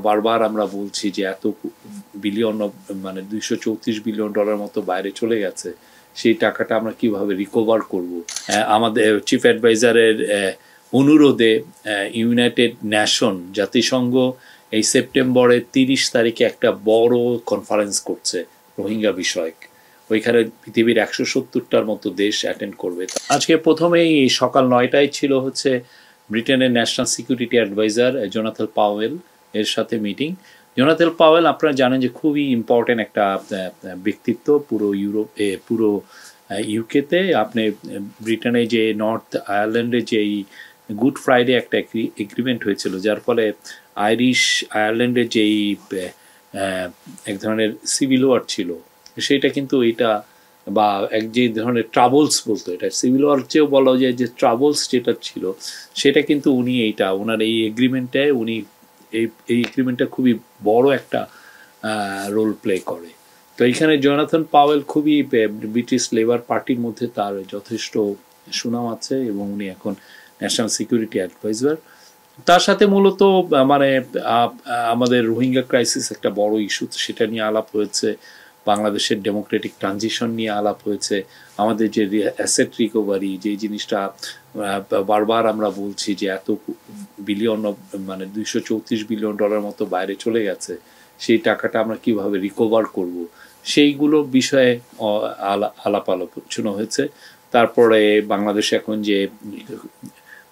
বারবার আমরা বলছি যে এত বিলিয়ন মানে $234 বিলিয়ন মতো বাইরে চলে গেছে, সেই টাকাটা আমরা কিভাবে রিকভার করব। আমাদের চিফ অ্যাডভাইজারের অনুরোধে ইউনাইটেড নেশন জাতিসংঘ এই সেপ্টেম্বরের 30 তারিখে একটা বড় কনফারেন্স করছে রোহিঙ্গা বিষয়ক। ওইখানে পৃথিবীর 170টার মতো দেশ অ্যাটেন্ড করবে। আজকে প্রথমেই সকাল 9টায় ছিল হচ্ছে ব্রিটেনের national security adviser Jonathan Powell এর সাথে মিটিং। জোনাথন পাওয়েল আপনারা জানেন যে খুবই ইম্পর্টেন্ট একটা ব্যক্তিত্ব পুরো পুরো ইউকেতে। আপনি ব্রিটেনে যে নর্থ আয়ারল্যান্ডে যে গুড ফ্রাইডে একটা এগ্রিমেন্ট হয়েছিল, যার ফলে আয়ারল্যান্ডের যেই এক ধরনের সিভিল ওয়ার ছিল সেটা কিন্তু এটা বা এক যে ধরনের ট্রাবলস বলতো, এটা সিভিল ওয়ার চেয়েও বলা যায় যে ট্রাবলস যেটা ছিল সেটা কিন্তু উনি ওনার এই এগ্রিমেন্টে এই এগ্রিমেন্টটা খুবই বড় একটা রোল প্লে করে। তো এইখানে জোনাথন পাওয়েল খুবই ব্রিটিশ লেবার পার্টির মধ্যে তার যথেষ্ট সুনাম আছে এবং উনি এখন ন্যাশনাল সিকিউরিটি অ্যাডভাইজার। তার সাথে মূলত মানে আমাদের রোহিঙ্গা ক্রাইসিস একটা বড় ইস্যু, সেটা নিয়ে আলাপ হয়েছে। বাংলাদেশের ডেমোক্রেটিক ট্রানজিশন নিয়ে আলাপ হয়েছে। আমাদের যে অ্যাসেট রিকভারি, যে জিনিসটা বারবার আমরা বলছি যে এত বিলিয়ন মানে $234 বিলিয়ন মতো বাইরে চলে গেছে, সেই টাকাটা আমরা কিভাবে রিকভার করব, সেইগুলো বিষয়ে আলাপ আলোচনা হয়েছে। তারপরে বাংলাদেশে এখন যে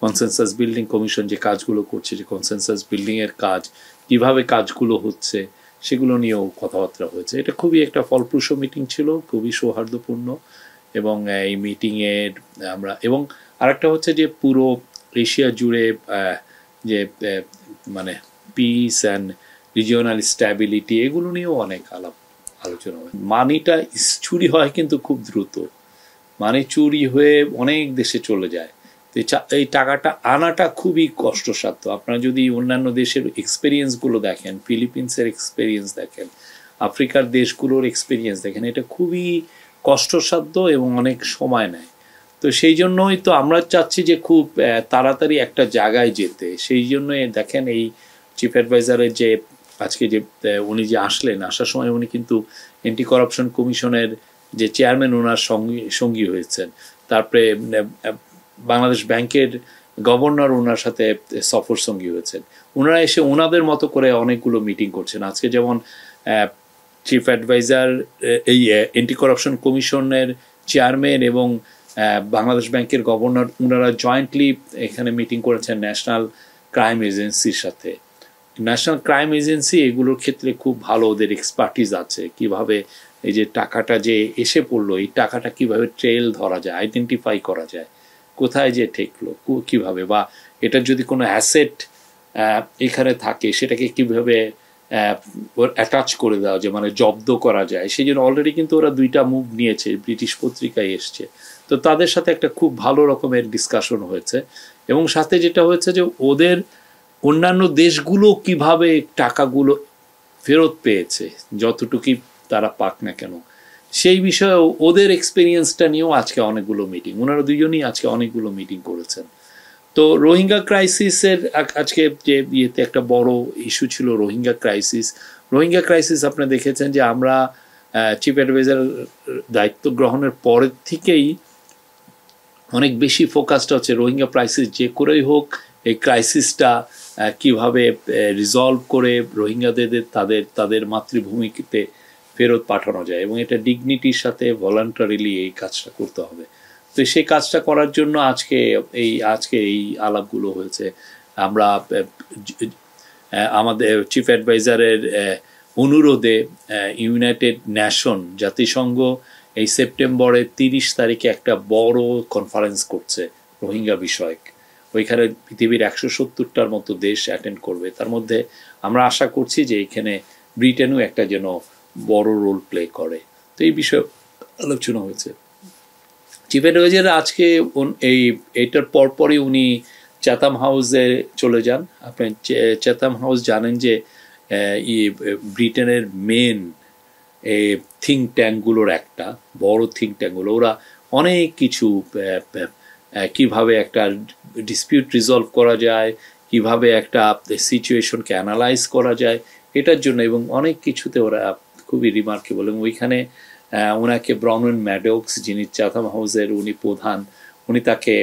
কনসেনসাস বিল্ডিং কমিশন যে কাজগুলো করছে, যে কনসেনসাস বিল্ডিংয়ের কাজ কিভাবে কাজগুলো হচ্ছে সেগুলো নিয়েও কথাবার্তা হয়েছে। এটা খুবই একটা ফলপ্রসূ মিটিং ছিল, খুবই সৌহার্দ্যপূর্ণ। এবং এই মিটিংয়ের আমরা এবং আরেকটা হচ্ছে যে পুরো এশিয়া জুড়ে যে মানে পিস অ্যান্ড রিজিওনাল স্ট্যাবিলিটি, এগুলো নিয়েও অনেক আলোচনা হয়। মানিটা চুরি হয় কিন্তু খুব দ্রুত, মানি চুরি হয়ে অনেক দেশে চলে যায়। এই টাকাটা আনাটা খুবই কষ্টসাধ্য। আপনারা যদি অন্যান্য দেশের এক্সপেরিয়েন্সগুলো দেখেন, ফিলিপিন্সের এক্সপেরিয়েন্স দেখেন, আফ্রিকার দেশগুলোর এক্সপেরিয়েন্স দেখেন, এটা খুবই কষ্টসাধ্য এবং অনেক সময় নেয়। তো সেই জন্যই তো আমরা চাচ্ছি যে খুব তাড়াতাড়ি একটা জায়গায় যেতে। সেই জন্যই দেখেন এই চিফ অ্যাডভাইজারের যে আজকে যে উনি যে আসার সময় উনি কিন্তু অ্যান্টি করাপশন কমিশনের যে চেয়ারম্যান ওনার সঙ্গী হয়েছেন। তারপরে বাংলাদেশ ব্যাংকের গভর্নর ওনার সাথে সফর সঙ্গী হয়েছেন। ওনারা এসে ওনাদের মতো করে অনেকগুলো মিটিং করছেন। আজকে যেমন চিফ অ্যাডভাইজার এই অ্যান্টি করাপশন কমিশনের চেয়ারম্যান এবং বাংলাদেশ ব্যাংকের গভর্নর ওনারা জয়েন্টলি এখানে মিটিং করেছেন ন্যাশনাল ক্রাইম এজেন্সির সাথে। ন্যাশনাল ক্রাইম এজেন্সি এগুলোর ক্ষেত্রে খুব ভালো, ওদের এক্সপার্টিস আছে কিভাবে এই যে টাকাটা যে এসে পড়লো, এই টাকাটা কিভাবে ট্রেল ধরা যায়, আইডেন্টিফাই করা যায়, কোথায় যে ঠেকলো কিভাবে, বা এটার যদি কোনো অ্যাসেট এখানে থাকে সেটাকে কিভাবে অ্যাটাচ করে দেওয়া যায়, মানে জব্দ করা যায়। সেই জন্য অলরেডি কিন্তু ওরা 2টা মুভ নিয়েছে, ব্রিটিশ পত্রিকায় এসছে। তো তাদের সাথে একটা খুব ভালো রকমের ডিসকাশন হয়েছে। এবং সাথে যেটা হয়েছে যে ওদের অন্যান্য দেশগুলো কিভাবে টাকাগুলো ফেরত পেয়েছে, যতটুকুই তারা পাক না কেন, সেই বিষয়ে ওদের এক্সপিরিয়েন্সটা নিয়েও আজকে অনেকগুলো মিটিং, ওনারা দুজনই আজকে অনেকগুলো মিটিং করেছেন। তো রোহিঙ্গা ক্রাইসিসের আজকে যে ইয়েতে একটা বড় ইস্যু ছিল রোহিঙ্গা ক্রাইসিস। আপনি দেখেছেন যে আমরা চিফ অ্যাডভাইজার দায়িত্ব গ্রহণের পরের থেকেই অনেক বেশি ফোকাসটা হচ্ছে রোহিঙ্গা ক্রাইসিস যে করেই হোক এই ক্রাইসিসটা কিভাবে রিজলভ করে রোহিঙ্গাদের তাদের মাতৃভূমিতে ফেরত পাঠানো যায়, এবং এটা ডিগনিটির সাথে ভলান্টারিলি এই কাজটা করতে হবে। তো সেই কাজটা করার জন্য আজকে এই আলাপগুলো হয়েছে। আমরা আমাদের চিফ অ্যাডভাইজারের অনুরোধে ইউনাইটেড নেশন জাতিসংঘ এই সেপ্টেম্বরের 30 তারিখে একটা বড় কনফারেন্স করছে রোহিঙ্গা বিষয়ক। ওইখানে পৃথিবীর 170টার মতো দেশ অ্যাটেন্ড করবে। তার মধ্যে আমরা আশা করছি যে এখানে ব্রিটেনও একটা যেন বড় রোল প্লে করে। তো এই বিষয়ে আলোচনা হয়েছে। চিফ অ্যাডভাইজার আজকে এইটার পরপরই উনি চ্যাথাম হাউসে চলে যান। আপনি চ্যাথাম হাউস জানেন যে ব্রিটেনের মেন থিঙ্ক ট্যাঙ্কগুলোর একটা বড় থিঙ্ক ট্যাঙ্কগুলো, ওরা অনেক কিছু কিভাবে একটা ডিসপিউট রিজলভ করা যায়, কিভাবে একটা সিচুয়েশনকে অ্যানালাইজ করা যায় এটার জন্য, এবং অনেক কিছুতে ওরা খুবই রিমার্কেবল। এবং ওইখানে ওনাকে ব্রাউন ম্যাডক্স, যিনি চাথাম হাউসের উনি প্রধান, উনি তাকে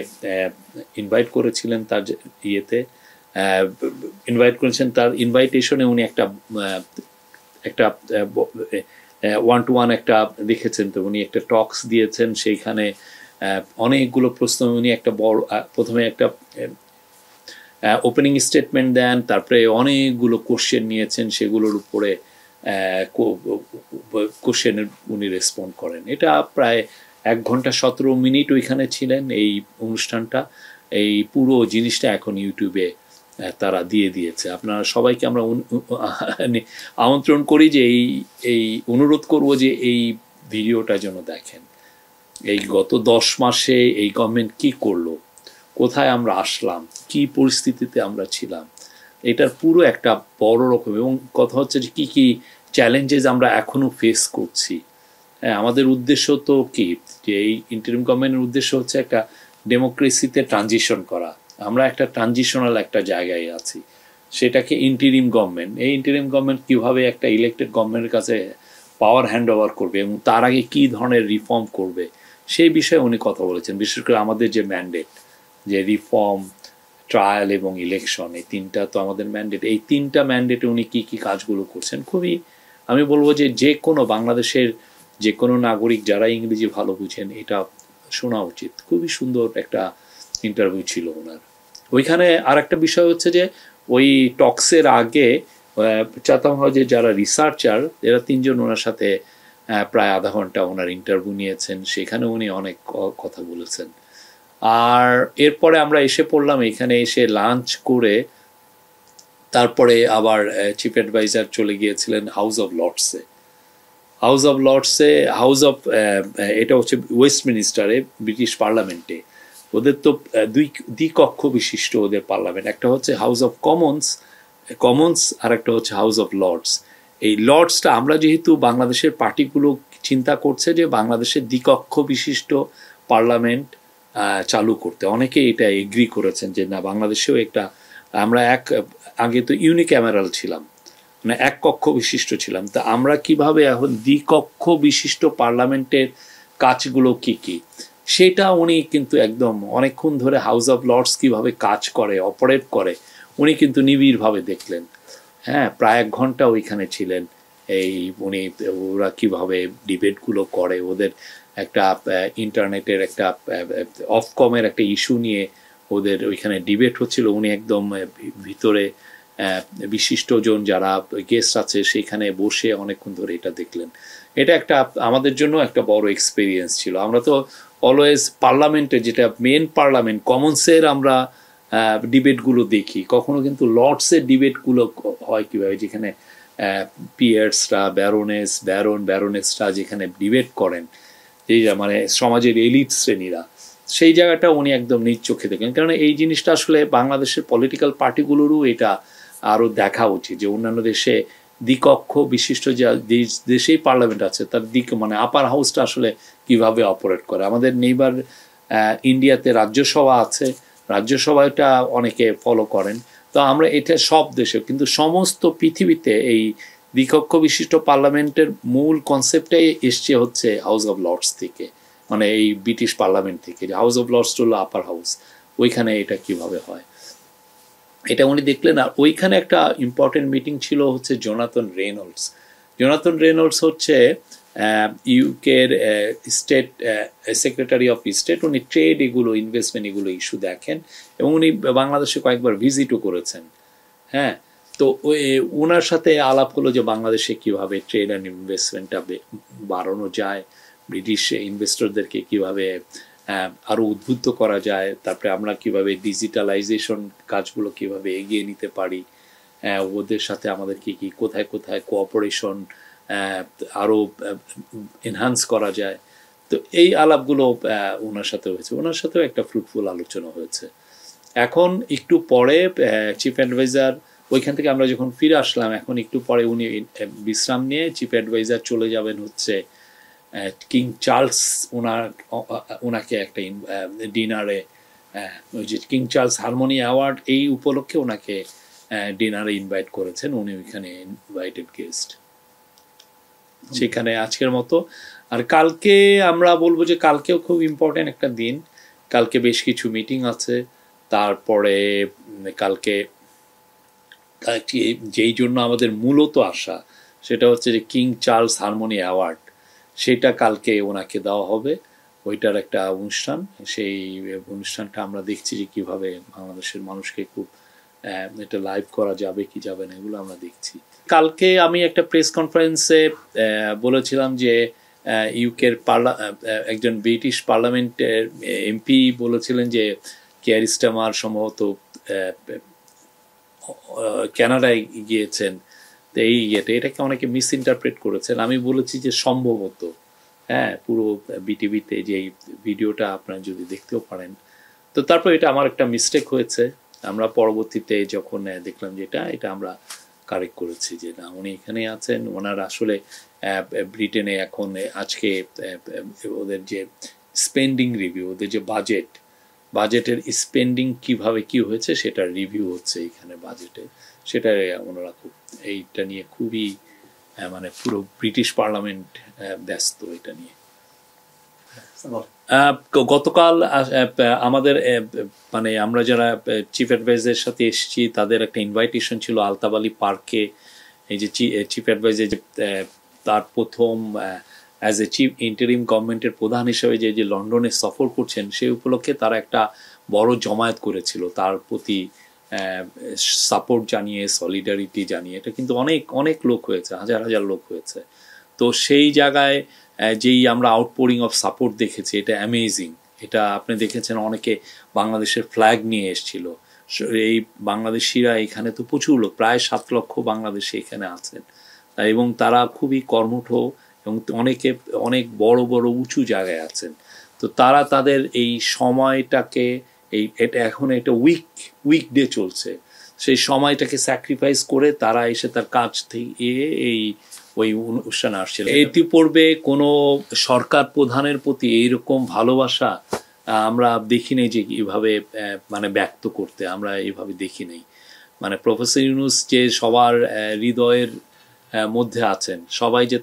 ইনভাইট করেছিলেন তার ইয়েতে, ইনভাইট করেছেন তার ইনভাইটেশনে উনি একটা একটা ওয়ান টু ওয়ান একটা লিখেছেন, তো উনি একটা টক্স দিয়েছেন, সেইখানে অনেকগুলো প্রশ্ন উনি একটা বড় প্রথমে একটা ওপেনিং স্টেটমেন্ট দেন, তারপরে অনেকগুলো কোশ্চেন নিয়েছেন, সেগুলোর উপরে কোশ্চেনের উনি রেসপন্ড করেন। এটা প্রায় 1 ঘন্টা 17 মিনিট ওইখানে ছিলেন এই অনুষ্ঠানটা। এই পুরো জিনিসটা এখন ইউটিউবে তারা দিয়ে দিয়েছে। আপনারা সবাইকে আমরা আমন্ত্রণ করি যে এই অনুরোধ করব যে এই ভিডিওটা যেন দেখেন। এই গত 10 মাসে এই গভর্নমেন্ট কি করলো, কোথায় আমরা আসলাম, কি পরিস্থিতিতে আমরা ছিলাম, এটার পুরো একটা বড় রকম, এবং কথা হচ্ছে যে কি চ্যালেঞ্জেস আমরা এখনো ফেস করছি। হ্যাঁ, আমাদের উদ্দেশ্য তো কি, যে এই ইন্টারিম গভর্নমেন্টের উদ্দেশ্য হচ্ছে একটা ডেমোক্রেসিতে ট্রানজিশন করা। আমরা একটা ট্রানজিশনাল একটা জায়গায় আছি, সেটাকে ইন্টারিম গভর্নমেন্ট, এই ইন্টারিম গভর্নমেন্ট কীভাবে একটা ইলেক্টেড গভর্নমেন্টের কাছে পাওয়ার হ্যান্ড ওভার করবে এবং তার আগে কী ধরনের রিফর্ম করবে সেই বিষয়ে উনি কথা বলেছেন। বিশেষ করে আমাদের যে ম্যান্ডেট, যে রিফর্ম, ট্রায়াল এবং ইলেকশন, এই তিনটা তো আমাদের ম্যান্ডেট। এই তিনটা ম্যান্ডেটে উনি কী কী কাজগুলো করছেন, খুবই আমি বলবো যে কোনো বাংলাদেশের যে কোনো নাগরিক যারা ইংরেজি ভালো বুঝেন এটা শোনা উচিত। খুবই সুন্দর একটা ইন্টারভিউ ছিল ওনার। ওইখানে আর একটা বিষয় হচ্ছে যে ওই টক্সের আগে চাতাম হাউসে যারা রিসার্চার, এরা 3 জন ওনার সাথে প্রায় আধা ঘন্টা ওনার ইন্টারভিউ নিয়েছেন, সেখানে উনি অনেক কথা বলেছেন। আর এরপরে আমরা এসে পড়লাম, এখানে এসে লাঞ্চ করে তারপরে আবার চিফ অ্যাডভাইজার চলে গিয়েছিলেন হাউস অফ লর্ডসে। হাউস অফ এটা হচ্ছে ওয়েস্টমিনিস্টারে, ব্রিটিশ পার্লামেন্টে। ওদের তো দ্বিকক্ষ বিশিষ্ট ওদের পার্লামেন্ট, একটা হচ্ছে হাউস অফ কমন্স আর একটা হচ্ছে হাউস অফ লর্ডস। এই লর্ডসটা আমরা যেহেতু বাংলাদেশের পার্টিগুলো চিন্তা করছে যে বাংলাদেশের দ্বিকক্ষ বিশিষ্ট পার্লামেন্ট চালু করতে, অনেকে এটা এগ্রি করেছেন যে না, বাংলাদেশেও একটা, আমরা আগে তো ইউনিক্যামেরাল ছিলাম, মানে এক কক্ষ বিশিষ্ট ছিলাম, তা আমরা কিভাবে এখন দ্বিকক্ষ বিশিষ্ট পার্লামেন্টের কাজগুলো কি সেটা উনি কিন্তু একদম অনেকক্ষণ ধরে হাউস অফ লর্ডস কিভাবে কাজ করে, অপারেট করে, উনি কিন্তু নিবিড়ভাবে দেখলেন। হ্যাঁ, প্রায় 1 ঘন্টা ওইখানে ছিলেন। এই উনি ওরা কিভাবে ডিবেটগুলো করে, ওদের একটা ইন্টারনেটের একটা অফকমের একটা ইস্যু নিয়ে ওদের ওইখানে ডিবেট হচ্ছিল। উনি একদম ভিতরে বিশিষ্টজন যারা গেস্ট আছে সেইখানে বসে অনেকক্ষণ ধরে এটা দেখলেন। এটা একটা আমাদের জন্য একটা বড় এক্সপিরিয়েন্স ছিল। আমরা তো অলওয়েজ পার্লামেন্টে, যেটা মেন পার্লামেন্ট কমন্সের আমরা ডিবেটগুলো দেখি, কখনো কিন্তু লর্ডসের ডিবেটগুলো হয় কীভাবে, যেখানে পিয়ার্সরা, ব্যারোনেসরা যেখানে ডিবেট করেন, এই মানে সমাজের এলিট শ্রেণীরা, সেই জায়গাটা উনি একদম নিজ চোখে দেখলেন। কারণ এই জিনিসটা আসলে বাংলাদেশের পলিটিক্যাল পার্টিগুলোরও এটা আরও দেখা উচিত, যে অন্যান্য দেশে দ্বিকক্ষ বিশিষ্ট যে দেশেই পার্লামেন্ট আছে তার মানে আপার হাউসটা আসলে কিভাবে অপারেট করে। আমাদের নেইবার ইন্ডিয়াতে রাজ্যসভা আছে, রাজ্যসভাটা অনেকে ফলো করেন, তো আমরা এটা সব দেশে, কিন্তু সমস্ত পৃথিবীতে এই দ্বিকক্ষ বিশিষ্ট পার্লামেন্টের মূল কনসেপ্টটাই এসছে হচ্ছে হাউস অফ লর্ডস থেকে, মানে এই ব্রিটিশ পার্লামেন্ট থেকে, যে হাউস অফ লর্ডস হলো আপার হাউস, ওইখানে এটা কিভাবে হয় এটা উনি দেখলেন। আর ওইখানে একটা ইম্পর্টেন্ট মিটিং ছিল হচ্ছে জোনাথন রেনল্ডস হচ্ছে ইউকের স্টেট সেক্রেটারি অফ স্টেট। উনি ট্রেড এগুলো, ইনভেস্টমেন্ট এগুলো ইস্যু দেখেন, এবং উনি বাংলাদেশে কয়েকবার ভিজিটও করেছেন। হ্যাঁ, তো ওনার সাথে আলাপ হলো যে বাংলাদেশে কিভাবে ট্রেড অ্যান্ড ইনভেস্টমেন্টটা বাড়ানো যায়, ব্রিটিশ ইনভেস্টরদেরকে কিভাবে আরও উদ্বুদ্ধ করা যায়, তারপরে আমরা কিভাবে ডিজিটালাইজেশন কাজগুলো কিভাবে এগিয়ে নিতে পারি, ওদের সাথে আমাদের কি কোথায় কোঅপারেশন আরও এনহান্স করা যায়। তো এই আলাপগুলো ওনার সাথে হয়েছে, ওনার সাথেও একটা ফ্রুটফুল আলোচনা হয়েছে। এখন একটু পরে চিফ অ্যাডভাইজার ওইখান থেকে আমরা যখন ফিরে আসলাম, এখন একটু পরে উনি বিশ্রাম নিয়ে চিফ অ্যাডভাইজার চলে যাবেন হচ্ছে কিং চার্লস, ওনাকে একটা ডিনারে ওই যে কিং চার্লস হারমোনি অ্যাওয়ার্ড এই উপলক্ষে ওনাকে ডিনারে ইনভাইট করেছেন, উনি ওইখানে ইনভাইটেড গেস্ট। সেখানে আজকের মতো। আর কালকে আমরা বলবো যে কালকেও খুব ইম্পর্টেন্ট একটা দিন, কালকে বেশ কিছু মিটিং আছে। তারপরে কালকে যেই জন্য আমাদের মূলত আসা সেটা হচ্ছে যে কিং চার্লস হারমোনি অ্যাওয়ার্ড, সেটা কালকে ওনাকে দেওয়া হবে, ওইটার একটা অনুষ্ঠান। সেই অনুষ্ঠানটা আমরা দেখছি যে কীভাবে বাংলাদেশের মানুষকে খুব এটা লাইভ করা যাবে কি যাবে না, এগুলো আমরা দেখছি। কালকে আমি একটা প্রেস কনফারেন্সে বলেছিলাম যে ইউকের একজন ব্রিটিশ পার্লামেন্টের এমপি বলেছিলেন যে কেয়ার স্টারমার সম্ভবত কানাডায় গিয়েছেন, তো এই এটাকে অনেকে মিস ইন্টারপ্রেট করেছেন। আমি বলেছি যে সম্ভবত, পুরো বিটিভিতে যে ভিডিওটা আপনারা যদি দেখতেও পারেন। তো তারপর এটা আমার একটা মিস্টেক হয়েছে, আমরা পরবর্তীতে যখন দেখলাম যে এটা আমরা কারেক্ট করেছি যে না, উনি এখানে আছেন। ওনার আসলে ব্রিটেনে এখন আজকে ওদের যে স্পেন্ডিং রিভিউ, ওদের যে বাজেটের স্পেন্ডিং কিভাবে কি হয়েছে সেটার রিভিউ হচ্ছে এখানে বাজেটে, সেটা ওনারা খুব এইটা নিয়ে খুবই মানে পুরো ব্রিটিশ পার্লামেন্ট ব্যস্ত এটা নিয়ে। গতকাল আমাদের মানে আমরা যারা চিফ অ্যাডভাইজারের সাথে এসেছি তাদের একটা ইনভাইটেশন ছিল আলতাবালি পার্কে। এই যে চিফ অ্যাডভাইজার যে তার প্রথম অ্যাজ এ চিফ ইন্টারিম গভর্নমেন্টের প্রধান হিসেবে যে লন্ডনে সফর করছেন, সেই উপলক্ষে তারা একটা বড় জমায়েত করেছিল তার প্রতি সাপোর্ট জানিয়ে, সলিডারিটি জানিয়ে। এটা কিন্তু অনেক অনেক লোক হয়েছে, হাজার হাজার লোক হয়েছে। তো সেই জায়গায় যেই আমরা আউটপোরিং অফ সাপোর্ট দেখেছি, এটা অ্যামেজিং। এটা আপনি দেখেছেন অনেকে বাংলাদেশের ফ্ল্যাগ নিয়ে এসেছিল। এই বাংলাদেশিরা এখানে তো প্রচুর লোক, প্রায় 7 লক্ষ বাংলাদেশি এখানে আছেন, এবং তারা খুবই কর্মঠ এবং অনেকে অনেক বড় বড় উঁচু জায়গায় আছেন। তো তারা তাদের এই সময়টাকে এটা এখন একটা উইকডে চলছে, সেই সময়টাকে স্যাক্রিফাইস করে তারা এসে তার কাজ থেকে ওই অনুষ্ঠানে আসছিল। ইতিপূর্বে কোনো সরকার প্রধানের প্রতি এইরকম ভালোবাসা আমরা দেখি নাই যে এইভাবে মানে ব্যক্ত করতে, আমরা এইভাবে দেখি নাই। মানে প্রফেসর ইউনূস যে সবার হৃদয়ের মধ্যে আছেন, সবাই যে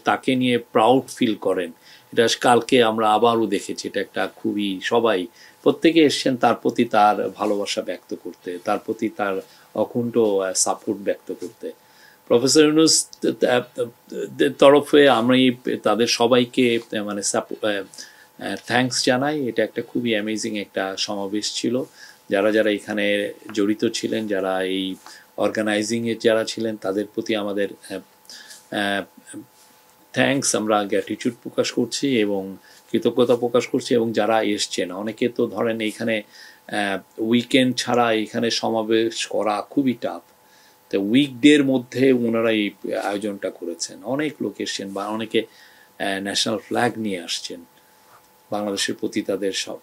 তাকে নিয়ে প্রাউড ফিল করেন, এটা কালকে আমরা আবারও দেখেছি। এটা একটা খুবই সবাই প্রত্যেকে এসছেন তার প্রতি তার ভালোবাসা ব্যক্ত করতে, তার প্রতি তার অকুণ্ঠ সাপোর্ট ব্যক্ত করতে। প্রফেসর ইউনূস তরফে আমি তাদের সবাইকে মানে থ্যাঙ্কস জানাই। এটা একটা খুবই অ্যামেজিং একটা সমাবেশ ছিল। যারা যারা এখানে জড়িত ছিলেন, যারা এই অর্গানাইজিংয়ে যারা ছিলেন, তাদের প্রতি আমাদের থ্যাঙ্কস, আমরা গ্র্যাটিটিউড প্রকাশ করছি এবং কৃতজ্ঞতা প্রকাশ করছি। এবং যারা এসছেন, অনেকে তো ধরেন এইখানে উইকেন্ড ছাড়া এখানে সমাবেশ করা খুবই টাফ, তো উইকডের মধ্যে ওনারা এই আয়োজনটা করেছেন। অনেক লোক এসছেন বা অনেকে ন্যাশনাল ফ্ল্যাগ নিয়ে আসছেন বাংলাদেশের প্রতি তাদের সব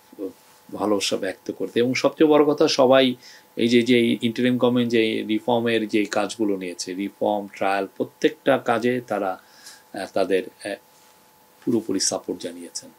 ভালোবাসা ব্যক্ত করতে। এবং সবচেয়ে বড় কথা, সবাই এই যে ইন্টারিম গভর্নমেন্ট যে রিফর্মের যে কাজগুলো নিয়েছে, রিফর্ম ট্রায়াল, প্রত্যেকটা কাজে তারা তাদের পুরোপুরি সাপোর্ট জানিয়েছেন।